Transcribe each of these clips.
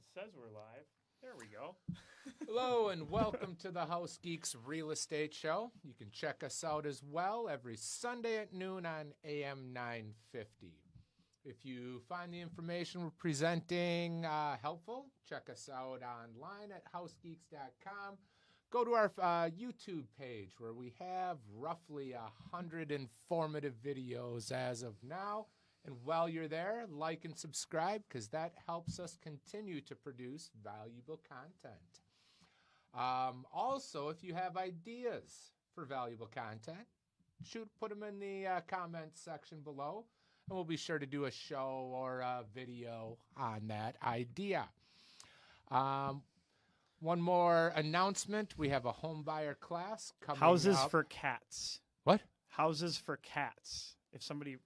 it says we're live. There we go. Hello and welcome to the House Geeks Real Estate Show. You can check us out as well every Sunday at noon on AM 950. If you find the information we're presenting helpful, check us out online at housegeeks.com. Go to our YouTube page where we have roughly 100 informative videos as of now. And while you're there, like and subscribe because that helps us continue to produce valuable content. Also, if you have ideas for valuable content, put them in the comments section below, and we'll be sure to do a show or a video on that idea. One more announcement. We have a home buyer class coming Houses up. for cats. What? Houses for cats. If somebody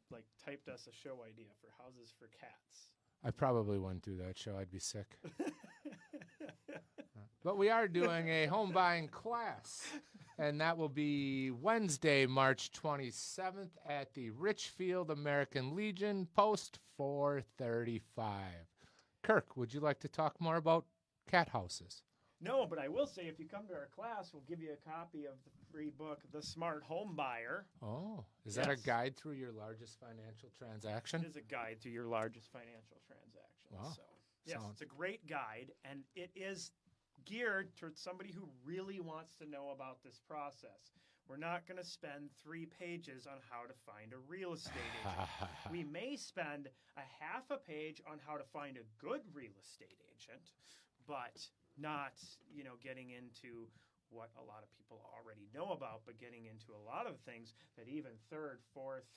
typed us a show idea for houses for cats. I probably wouldn't do that show. I'd be sick. But we are doing a home buying class, and that will be Wednesday, March 27th at the Richfield American Legion, post 435. Kirk, would you like to talk more about cat houses? No, but I will say if you come to our class, we'll give you a copy of the free book, The Smart Home Buyer. Oh, is that a guide through your largest financial transaction? It is a guide to your largest financial transaction. Wow. So, yes, it's a great guide, and it is geared towards somebody who really wants to know about this process. We're not going to spend 3 pages on how to find a real estate agent. We may spend a half a page on how to find a good real estate agent, but not, getting into what a lot of people already know about, but getting into a lot of things that even third, fourth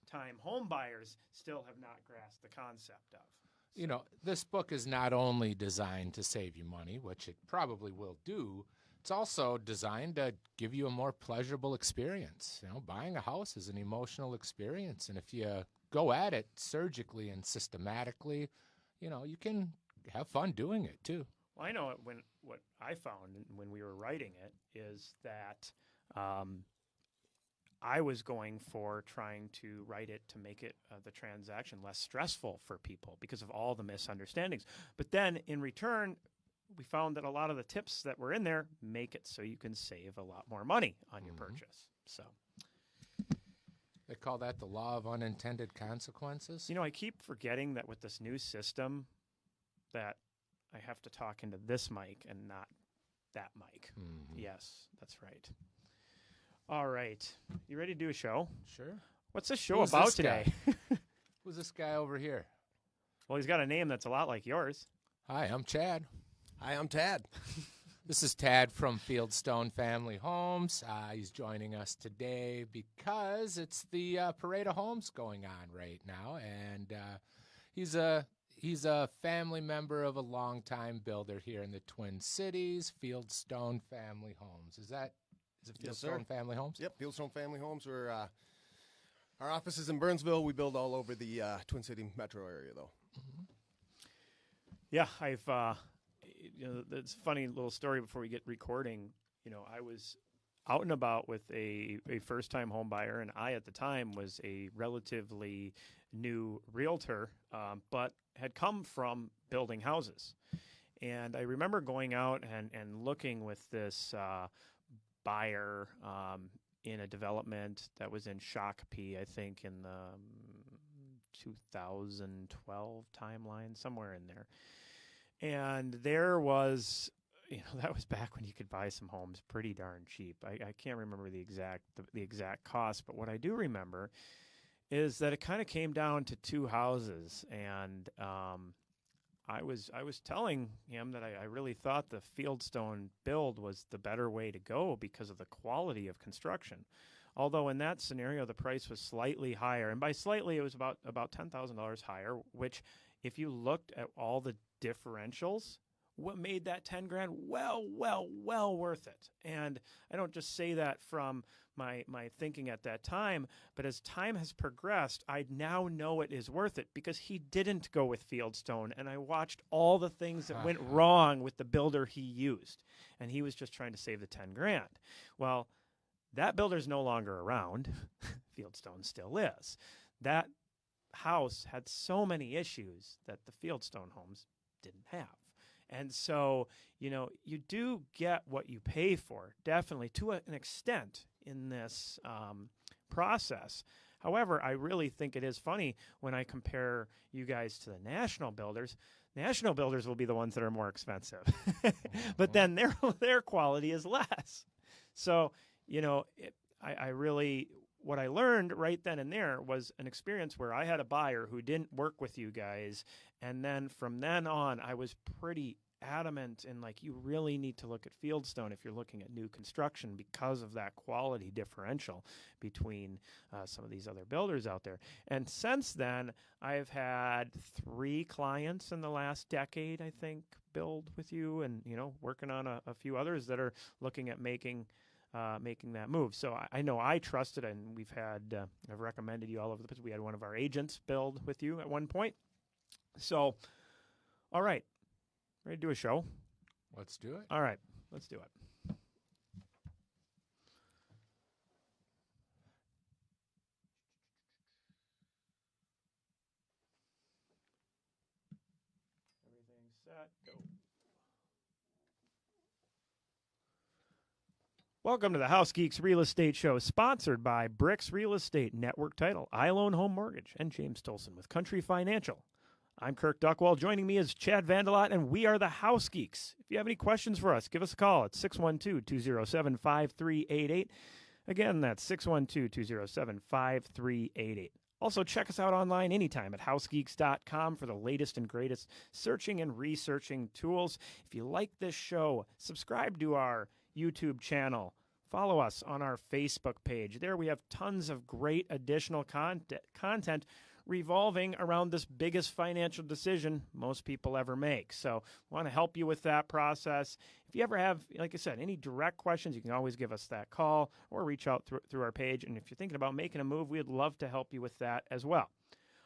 time home buyers still have not grasped the concept of. This book is not only designed to save you money, which it probably will do, it's also designed to give you a more pleasurable experience. Buying a house is an emotional experience, and if you go at it surgically and systematically, you can have fun doing it too. Well, I know what I found when we were writing it is that I was going for trying to write it to make it the transaction less stressful for people because of all the misunderstandings. But then in return, we found that a lot of the tips that were in there make it so you can save a lot more money on your purchase. So they call that the law of unintended consequences. I keep forgetting that with this new system that I have to talk into this mic and not that mic. Mm-hmm. Yes, that's right. All right. You ready to do a show? Sure. What's this show about today? Who's this guy over here? Well, he's got a name that's a lot like yours. Hi, I'm Chad. Hi, I'm Tad. This is Tad from Fieldstone Family Homes. He's joining us today because it's the Parade of Homes going on right now, and he's a family member of a longtime builder here in the Twin Cities, Fieldstone Family Homes. Is it Fieldstone Family Homes? Yep, Fieldstone Family Homes. We're our office is in Burnsville. We build all over the Twin City metro area, though. Mm-hmm. Yeah, I've it's a funny little story before we get recording. I was out and about with a first-time home buyer, and I at the time was a relatively new realtor, but had come from building houses. And I remember going out and looking with this buyer in a development that was in Shakopee, I think in the 2012 timeline, somewhere in there. And there was, that was back when you could buy some homes pretty darn cheap. I can't remember the exact cost, but what I do remember is that it kind of came down to 2 houses, and I was telling him that I really thought the Fieldstone build was the better way to go because of the quality of construction. Although in that scenario the price was slightly higher, and by slightly it was about $10,000 higher, which if you looked at all the differentials, what made that $10,000 well worth it. And I don't just say that from my thinking at that time, but as time has progressed, I now know it is worth it because he didn't go with Fieldstone, and I watched all the things that went wrong with the builder he used, and he was just trying to save the $10,000. Well, that builder's no longer around. Fieldstone still is. That house had so many issues that the Fieldstone homes didn't have. And so, you do get what you pay for, definitely, to an extent in this process. However, I really think it is funny when I compare you guys to the national builders. National builders will be the ones that are more expensive, but then their quality is less. So, I really, what I learned right then and there was an experience where I had a buyer who didn't work with you guys. And then from then on, I was pretty adamant and like, you really need to look at Fieldstone if you're looking at new construction because of that quality differential between some of these other builders out there. And since then, I've had 3 clients in the last decade, I think, build with you, and working on a few others that are looking at making that move. So I know I trust it, and I've recommended you all over the place. We had one of our agents build with you at one point. So, all right. Ready to do a show? Let's do it. All right, let's do it. Everything set, go. Welcome to the House Geeks Real Estate Show, sponsored by Bricks Real Estate, Network Title, I Loan Home Mortgage, and James Tolson with Country Financial. I'm Kirk Duckwall. Joining me is Chad Vandelot, and we are the House Geeks. If you have any questions for us, give us a call at 612-207-5388. Again, that's 612-207-5388. Also, check us out online anytime at housegeeks.com for the latest and greatest searching and researching tools. If you like this show, subscribe to our YouTube channel. Follow us on our Facebook page. There we have tons of great additional content revolving around this biggest financial decision most people ever make. So I want to help you with that process. If you ever have, like I said, any direct questions, you can always give us that call or reach out through our page. And if you're thinking about making a move, we'd love to help you with that as well.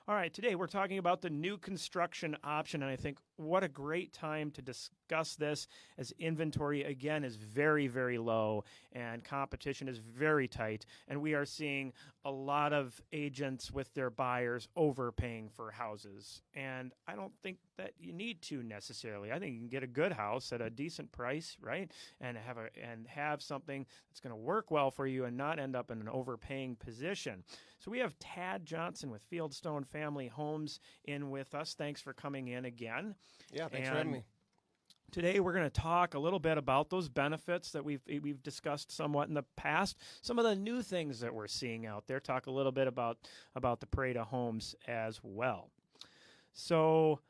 All right, today we're talking about the new construction option, and I think what a great time to discuss this, as inventory, again, is very, very low and competition is very tight, and we are seeing a lot of agents with their buyers overpaying for houses, and I don't think that you need to necessarily. I think you can get a good house at a decent price, right, and have something that's going to work well for you and not end up in an overpaying position. So we have Tad Johnson with Fieldstone Family Homes in with us. Thanks for coming in again. Yeah, thanks for having me. Today we're going to talk a little bit about those benefits that we've discussed somewhat in the past, some of the new things that we're seeing out there, talk a little bit about the parade of homes as well. So,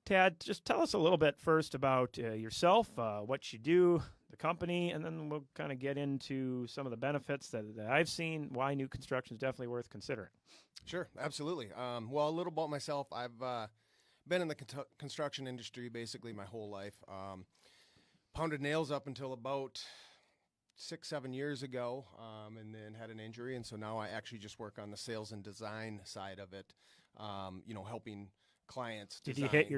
Tad, just tell us a little bit first about yourself, what you do, the company, and then we'll kind of get into some of the benefits that I've seen, why new construction is definitely worth considering. Sure, absolutely. Well, a little about myself. I've been in the construction industry basically my whole life. Pounded nails up until about 6-7 years ago, and then had an injury, and so now I actually just work on the sales and design side of it, helping clients design. Did you hit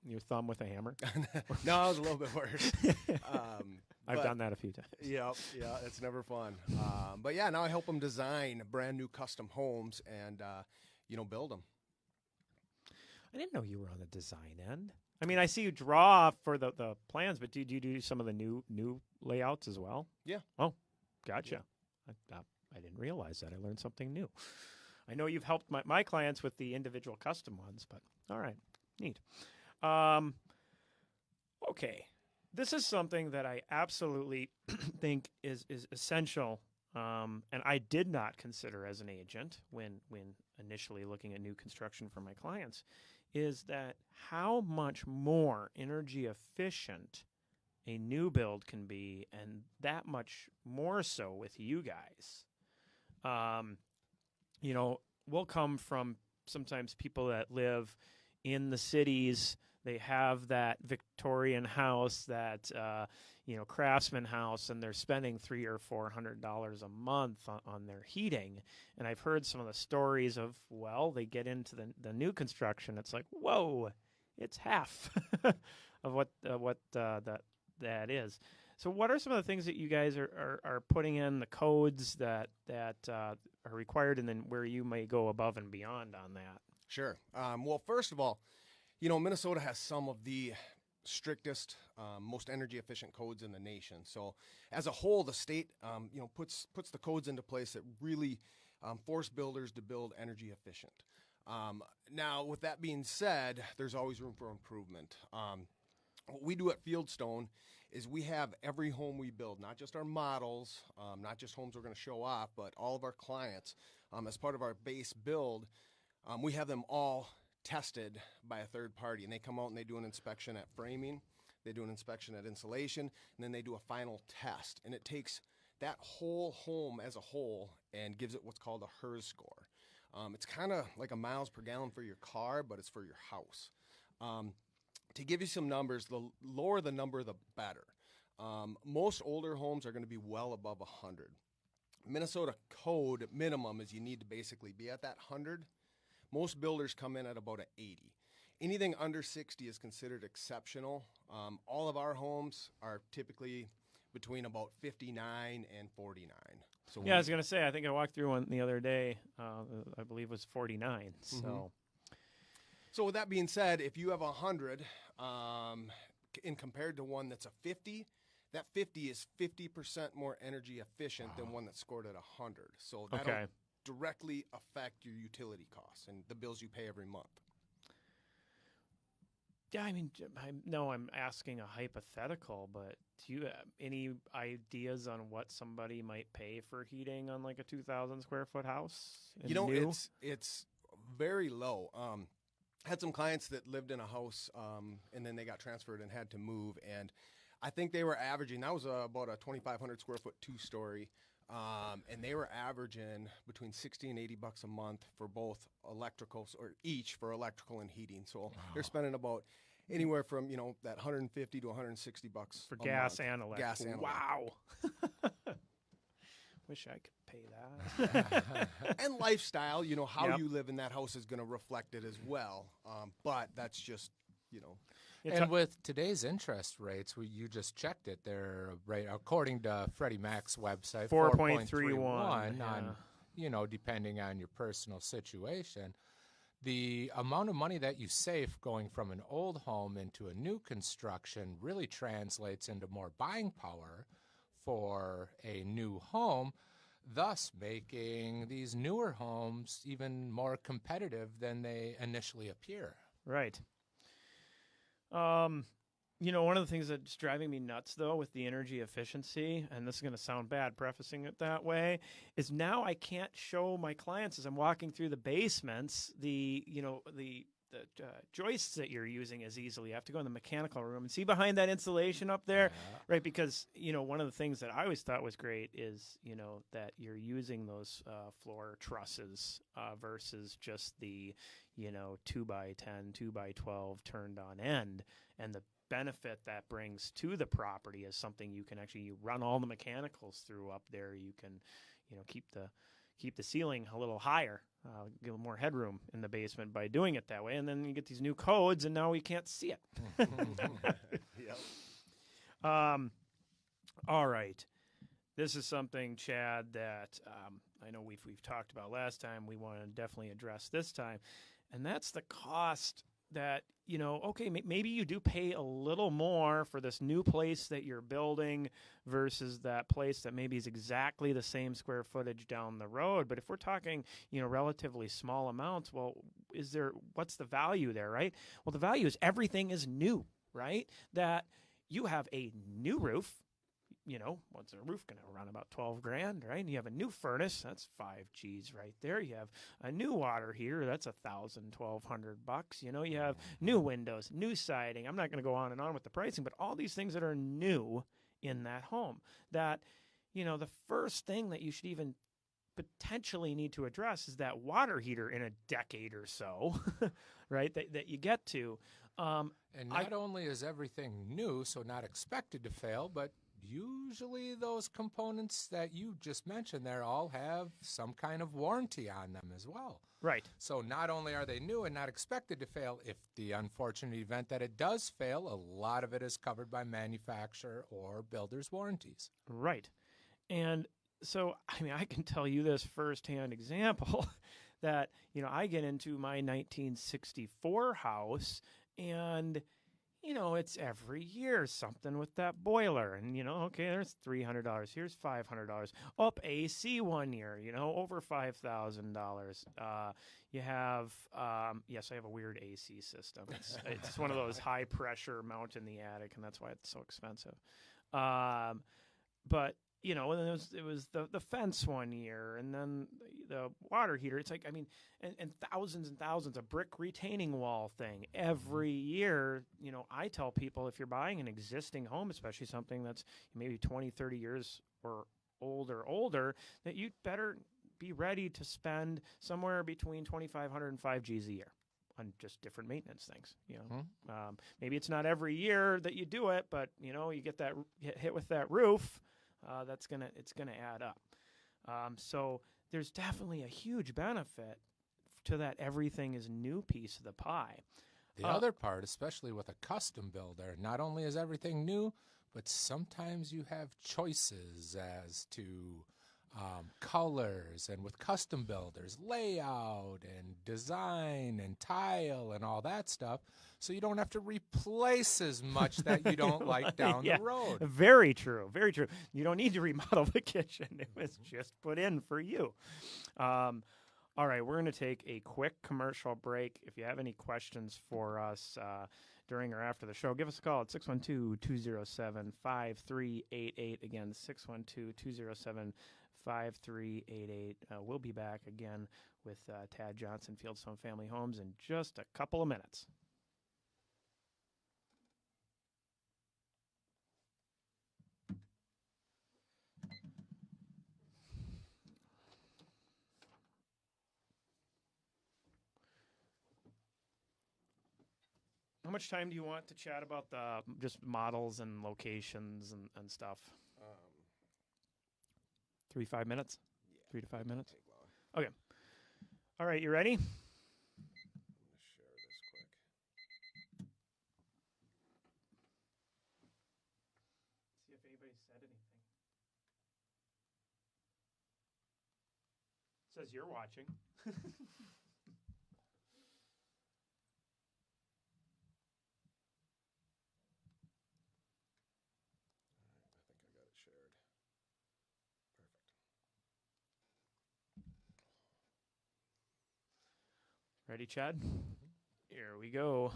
your thumb with a hammer? No, it was a little bit worse. I've done that a few times. Yeah, it's never fun. But yeah, now I help them design brand new custom homes and, build them. I didn't know you were on the design end. I mean, I see you draw for the plans, but do you do some of the new layouts as well? Yeah. Oh, gotcha. Yeah. I didn't realize that. I learned something new. I know you've helped my clients with the individual custom ones, but all right, neat. Okay, this is something that I absolutely think is essential, and I did not consider as an agent when initially looking at new construction for my clients, is that how much more energy efficient a new build can be, and that much more so with you guys. We'll come from sometimes people that live in the cities. They have that Victorian house, that craftsman house, and they're spending $300 or $400 a month on their heating. And I've heard some of the stories of, they get into the new construction. It's like, whoa, it's half of what that is. So what are some of the things that you guys are putting in, the codes that are required, and then where you may go above and beyond on that? Sure. Well, first of all, Minnesota has some of the strictest, most energy efficient codes in the nation. So as a whole, the state, puts the codes into place that really force builders to build energy efficient. Now, with that being said, there's always room for improvement. What we do at Fieldstone is we have every home we build, not just our models, not just homes we're going to show off, but all of our clients, as part of our base build, we have them all tested by a third party, and they come out and they do an inspection at framing, they do an inspection at insulation, and then they do a final test. And it takes that whole home as a whole and gives it what's called a HERS score. It's kind of like a miles per gallon for your car, but it's for your house. To give you some numbers, the lower the number, the better. Most older homes are going to be well above 100. Minnesota code minimum is you need to basically be at that 100. Most builders come in at about an 80. Anything under 60 is considered exceptional. All of our homes are typically between about 59 and 49. So yeah, I was going to say, I think I walked through one the other day. I believe it was 49. So, So with that being said, if you have 100 in compared to one that's a 50, that 50 is 50% more energy efficient than one that's scored at 100. So that'll directly affect your utility costs and the bills you pay every month. Yeah, I mean, I know I'm asking a hypothetical, but do you have any ideas on what somebody might pay for heating on like a 2,000 square foot house? New? It's very low. Had some clients that lived in a house and then they got transferred and had to move, and I think they were averaging, that was about a 2,500 square foot 2-story. And they were averaging between $60 and $80 a month for both electricals, or each for electrical and heating. So they're spending about anywhere from that $150 to $160 for a gas month. and electric. Gas and wow. Wish I could pay that. And lifestyle, how Yep. you live in that house is going to reflect it as well. But that's just, And with today's interest rates, you just checked it. They're right according to Freddie Mac's website, 4.31 on, depending on your personal situation. The amount of money that you save going from an old home into a new construction really translates into more buying power for a new home, thus making these newer homes even more competitive than they initially appear. Right. One of the things that's driving me nuts, though, with the energy efficiency, and this is going to sound bad prefacing it that way, is now I can't show my clients as I'm walking through the basements the joists that you're using as easily. You have to go in the mechanical room and see behind that insulation up there, right? Because, one of the things that I always thought was great is, that you're using those floor trusses versus just the 2x10, 2x12 turned on end, and the benefit that brings to the property is something you can actually run all the mechanicals through up there. You can, keep the ceiling a little higher, give more headroom in the basement by doing it that way, and then you get these new codes, and now we can't see it. Yep. All right. This is something, Chad, that I know we've talked about last time. We want to definitely address this time. And that's the cost that, maybe you do pay a little more for this new place that you're building versus that place that maybe is exactly the same square footage down the road. But if we're talking, relatively small amounts, well, what's the value there, right? Well, the value is everything is new, right? That you have a new roof. What's a roof going to run about $12,000, right? And you have a new furnace, that's $5,000 right there. You have a new water heater, that's $1,000, $1,200. You have new windows, new siding. I'm not going to go on and on with the pricing, but all these things that are new in that home. That, the first thing that you should even potentially need to address is that water heater in a decade or so, right? That you get to. And not only is everything new, so not expected to fail, but usually those components that you just mentioned there all have some kind of warranty on them as well. Right. So not only are they new and not expected to fail, if the unfortunate event that it does fail, a lot of it is covered by manufacturer or builder's warranties. Right. And so, I can tell you this firsthand example that, I get into my 1964 house and it's every year something with that boiler. And, okay, there's $300. Here's $500. Up AC one year, over $5,000. You have, yes, I have a weird AC system. It's one of those high pressure mount in the attic, and that's why it's so expensive. But, and then it was the fence one year, and then the water heater. It's like, and thousands and thousands of brick retaining wall thing every year. I tell people, if you're buying an existing home, especially something that's maybe 20, 30 years or older, that you'd better be ready to spend somewhere between $2,500 and $5,000 a year on just different maintenance things. Maybe it's not every year that you do it, but you get that hit with that roof. It's gonna add up. So there's definitely a huge benefit to that everything is new piece of the pie. The other part, especially with a custom builder, not only is everything new, but sometimes you have choices as to colors, and with custom builders, layout and design and tile and all that stuff, so you don't have to replace as much that you don't like down the road. Very true. Very true. You don't need to remodel the kitchen. It was just put in for you. All right, we're going to take a quick commercial break. If you have any questions for us during or after the show, give us a call at 612-207-5388. Again, 612-207-5388. We'll be back again with Tad Johnson, Fieldstone Family Homes, in just a couple of minutes. How much time do you want to chat about the just models and locations and stuff? 5 minutes? Yeah, 3 to 5 minutes? take long. Okay. All right, you ready? I'm going to share this quick. See if anybody said anything. It says you're watching. I think I got it shared. Perfect. Ready, Chad? Here we go.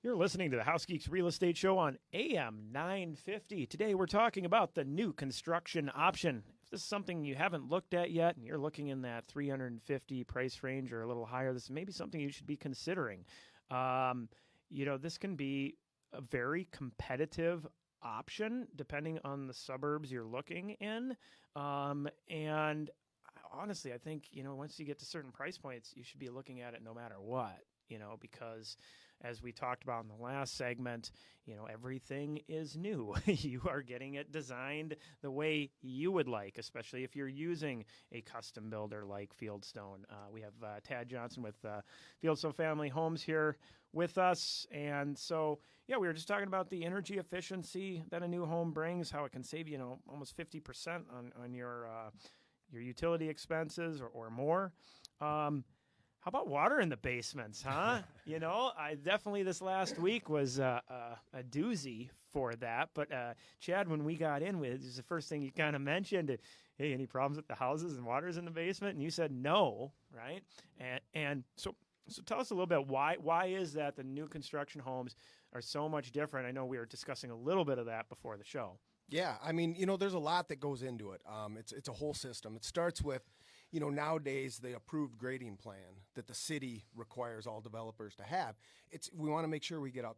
You're listening to the House Geeks Real Estate Show on AM 950. Today we're talking about the new construction option. If this is something you haven't looked at yet and you're looking in that $350 price range or a little higher, this may be something you should be considering. This can be a very competitive option depending on the suburbs you're looking in. And honestly, I think, once you get to certain price points, you should be looking at it no matter what, because as we talked about in the last segment, everything is new. You are getting it designed the way you would like, especially if you're using a custom builder like Fieldstone. We have Tad Johnson with Fieldstone Family Homes here with us. And so, we were just talking about the energy efficiency that a new home brings, how it can save you, almost 50% on your utility expenses or more. How about water in the basements, huh? I definitely this last week was a doozy for that. But Chad, when we got in with, this is the first thing you kind of mentioned. Hey, any problems with the houses and water's in the basement? And you said no, right? And so tell us a little bit why is that the new construction homes are so much different? I know we were discussing a little bit of that before the show. Yeah, there's a lot that goes into it. It's a whole system. It starts with, nowadays the approved grading plan that the city requires all developers to have. We want to make sure we get a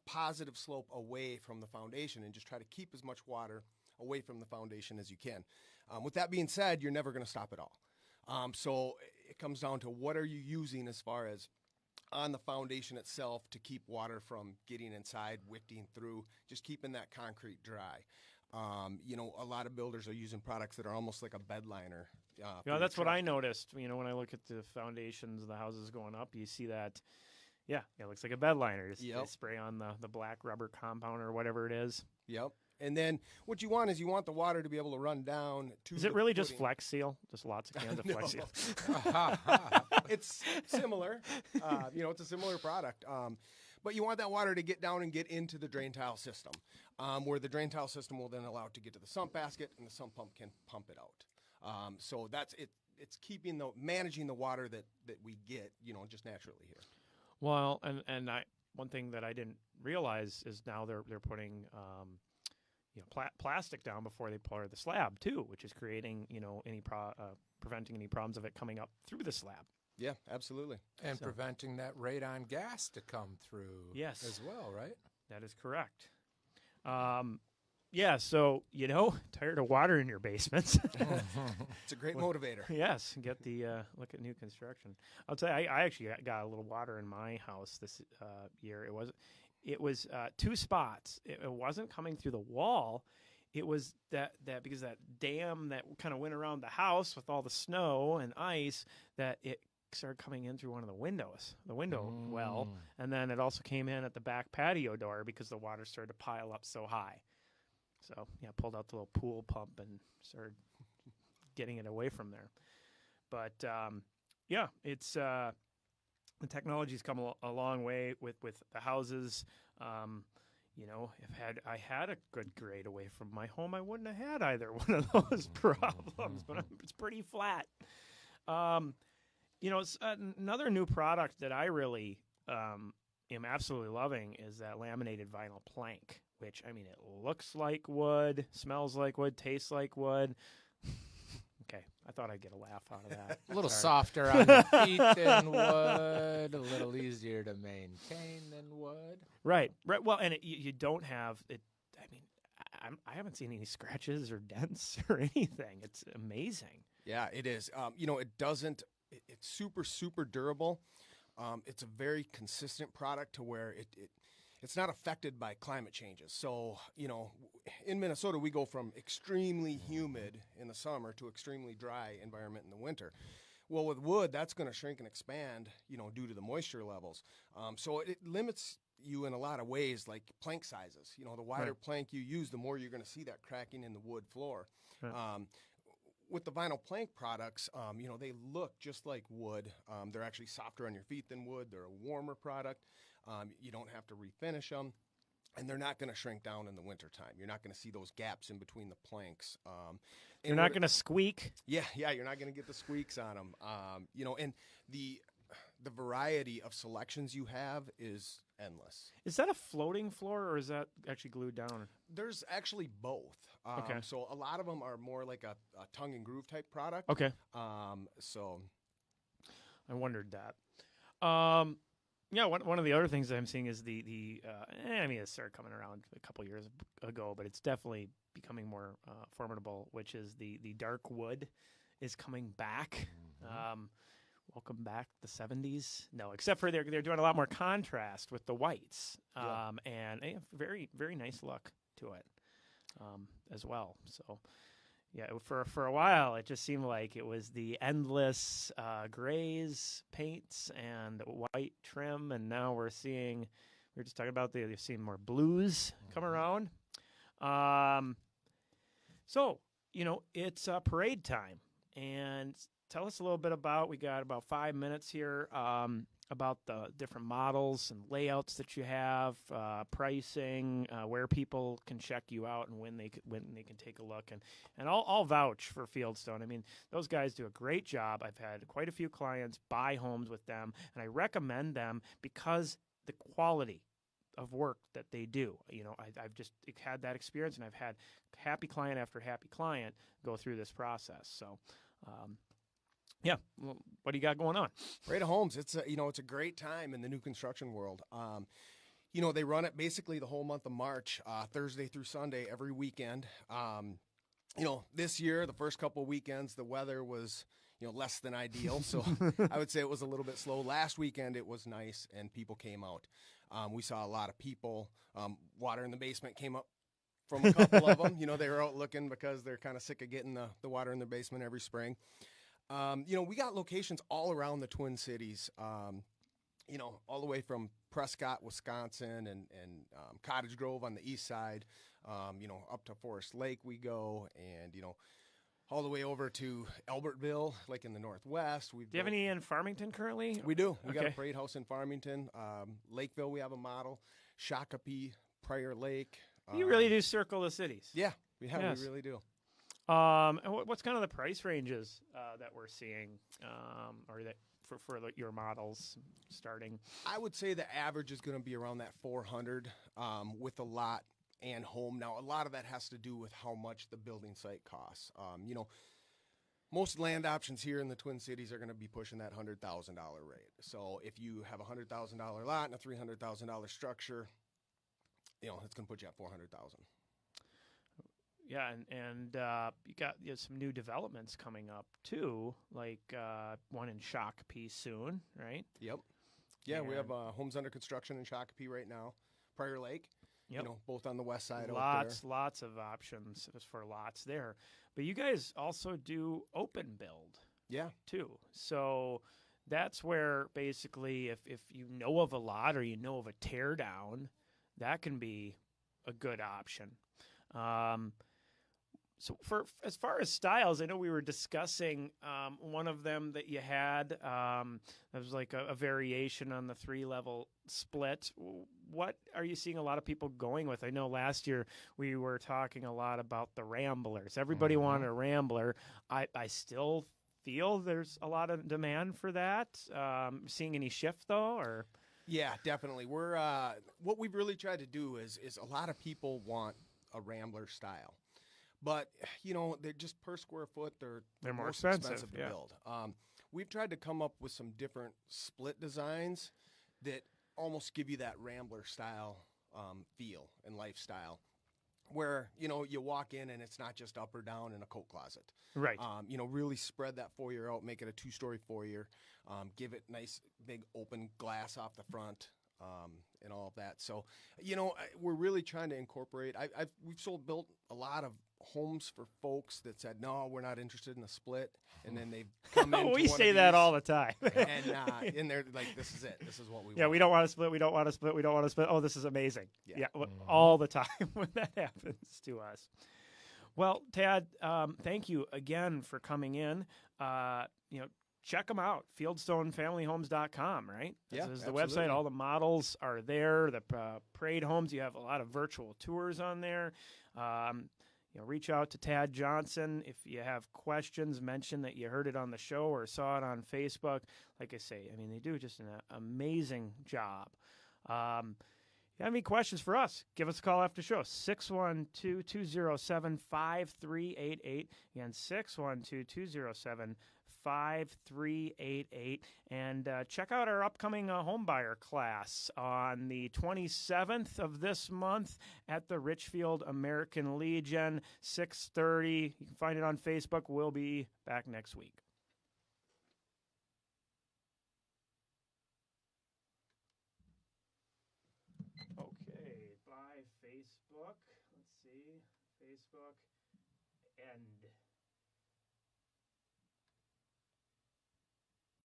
positive slope away from the foundation and just try to keep as much water away from the foundation as you can. With that being said, you're never going to stop it all. So it comes down to what are you using as far as on the foundation itself to keep water from getting inside, wicking through, just keeping that concrete dry. A lot of builders are using products that are almost like a bed liner. That's what I noticed. When I look at the foundations of the houses going up, you see that, Yeah, it looks like a bed liner. Just Yep. they spray on the black rubber compound or whatever it is. Yep. And then what you want is you want the water to be able to run down to Is it the really just footing. Flex Seal? Just lots of cans of No. Flex Seal. It's similar. It's a similar product. But you want that water to get down and get into the drain tile system, where the drain tile system will then allow it to get to the sump basket, and the sump pump can pump it out. So that's it. It's managing the water that we get, just naturally here. Well, and one thing that I didn't realize is now they're putting plastic down before they pour the slab too, which is creating preventing any problems of it coming up through the slab. Yeah, absolutely. And preventing that radon gas to come through Yes. as well, right? That is correct. Yeah, so, tired of water in your basements. It's a great motivator. Yes, get the look at new construction. I'll tell you, I actually got a little water in my house this year. It was 2 spots. It wasn't coming through the wall. It was that because that dam that kind of went around the house with all the snow and ice, that it started coming in through one of the window well, and then it also came in at the back patio door because the water started to pile up so high. So pulled out the little pool pump and started getting it away from there. But it's the technology's come a long way with the houses. If I had a good grade away from my home, I wouldn't have had either one of those problems. But it's pretty flat. It's another new product that I really am absolutely loving is that laminated vinyl plank, which, it looks like wood, smells like wood, tastes like wood. Okay, I thought I'd get a laugh out of that. A little Sorry. softer on the feet than wood, a little easier to maintain than wood. Right. Well, and you don't have it. I haven't seen any scratches or dents or anything. It's amazing. Yeah, it is. It doesn't. It's super, super durable. It's a very consistent product to where it's not affected by climate changes. So, in Minnesota, we go from extremely humid in the summer to extremely dry environment in the winter. Well, with wood, that's going to shrink and expand, due to the moisture levels. So it limits you in a lot of ways, like plank sizes. The wider Right. plank you use, the more you're going to see that cracking in the wood floor. Right. With the vinyl plank products, they look just like wood. They're actually softer on your feet than wood. They're a warmer product. You don't have to refinish them, and they're not going to shrink down in the wintertime. You're not going to see those gaps in between the planks. You're not going to squeak. Yeah, you're not going to get the squeaks on them. And the variety of selections you have is endless. Is that a floating floor or is that actually glued down? There's actually both. Okay. So a lot of them are more like a tongue and groove type product. Okay. So I wondered that. One of the other things that I'm seeing is it started coming around a couple years ago, but it's definitely becoming more formidable, which is the dark wood is coming back. Welcome back the 70s. No, except for they're doing a lot more contrast with the whites, and a very, very nice look to it as well. So. Yeah, for a while, it just seemed like it was the endless grays, paints, and white trim, and now we're just talking about they've seen more blues come around. So, it's parade time, and tell us a little bit we got about 5 minutes here, about the different models and layouts that you have, pricing, where people can check you out and when they can take a look. And I'll vouch for Fieldstone. Those guys do a great job. I've had quite a few clients buy homes with them, and I recommend them because the quality of work that they do. I've just had that experience, and I've had happy client after happy client go through this process. So, yeah, well, what do you got going on? Rada Homes, it's a great time in the new construction world. They run it basically the whole month of March, Thursday through Sunday, every weekend. This year, the first couple of weekends, the weather was less than ideal, so I would say it was a little bit slow. Last weekend, it was nice, and people came out. We saw a lot of people. Water in the basement came up from a couple of them. They were out looking because they're kind of sick of getting the water in their basement every spring. We got locations all around the Twin Cities. all the way from Prescott, Wisconsin, and Cottage Grove on the east side, up to Forest Lake we go, and all the way over to Albertville, like in the northwest. Do you have any in Farmington currently? We do. We got a Okay. parade house in Farmington. Lakeville, we have a model. Shakopee, Prior Lake. You really do circle the cities. Yeah, Yes. we really do. And what's kind of the price ranges that we're seeing, or that for your models starting? I would say the average is going to be around that 400 with a lot and home. Now, a lot of that has to do with how much the building site costs. Most land options here in the Twin Cities are going to be pushing that $100,000 rate. So if you have a $100,000 lot and a $300,000 structure, it's going to put you at $400,000. Yeah, and you got some new developments coming up too, like one in Shakopee soon, right? Yep. Yeah, we have And- homes under construction in Shakopee right now. Prior Lake, Yep. Both on the west side out Lots of options for lots there. But you guys also do open build there. Yeah. too. So that's where basically if you know of a lot or you know of a tear down, that can be a good option. So for as far as styles, I know we were discussing one of them that you had. That was like a variation on the 3-level split. What are you seeing a lot of people going with? I know last year we were talking a lot about the Ramblers. Everybody wanted a Rambler. I still feel there's a lot of demand for that. Seeing any shift though, or? Yeah, definitely. We're what we've really tried to do is a lot of people want a Rambler style. But, they're just per square foot, they're more most expensive, to yeah. build. We've tried to come up with some different split designs that almost give you that Rambler style feel and lifestyle where, you walk in and it's not just up or down in a coat closet. Right. Really spread that foyer out, make it a 2-story foyer, give it nice big open glass off the front. And all of that. So, we're really trying to incorporate. We've built a lot of homes for folks that said, no, we're not interested in a split. And then they've come in. We say that all the time. and they're like, this is it. This is what we want. Yeah, we don't want to split. We don't want to split. We don't want to split. Oh, this is amazing. Yeah. All the time when that happens to us. Well, Tad, thank you again for coming in. Check them out, FieldstoneFamilyHomes.com, right? Yeah, This is the absolutely. website. All the models are there. The parade homes, you have a lot of virtual tours on there. Reach out to Tad Johnson. If you have questions, mention that you heard it on the show or saw it on Facebook. Like I say, they do just an amazing job. You have any questions for us, give us a call after the show, 612-207-5388. Again, 612-207-5388. And check out our upcoming homebuyer class on the 27th of this month at the Richfield American Legion, 6:30. You can find it on Facebook. We'll be back next week. Okay, by Facebook. Let's see. Facebook. End.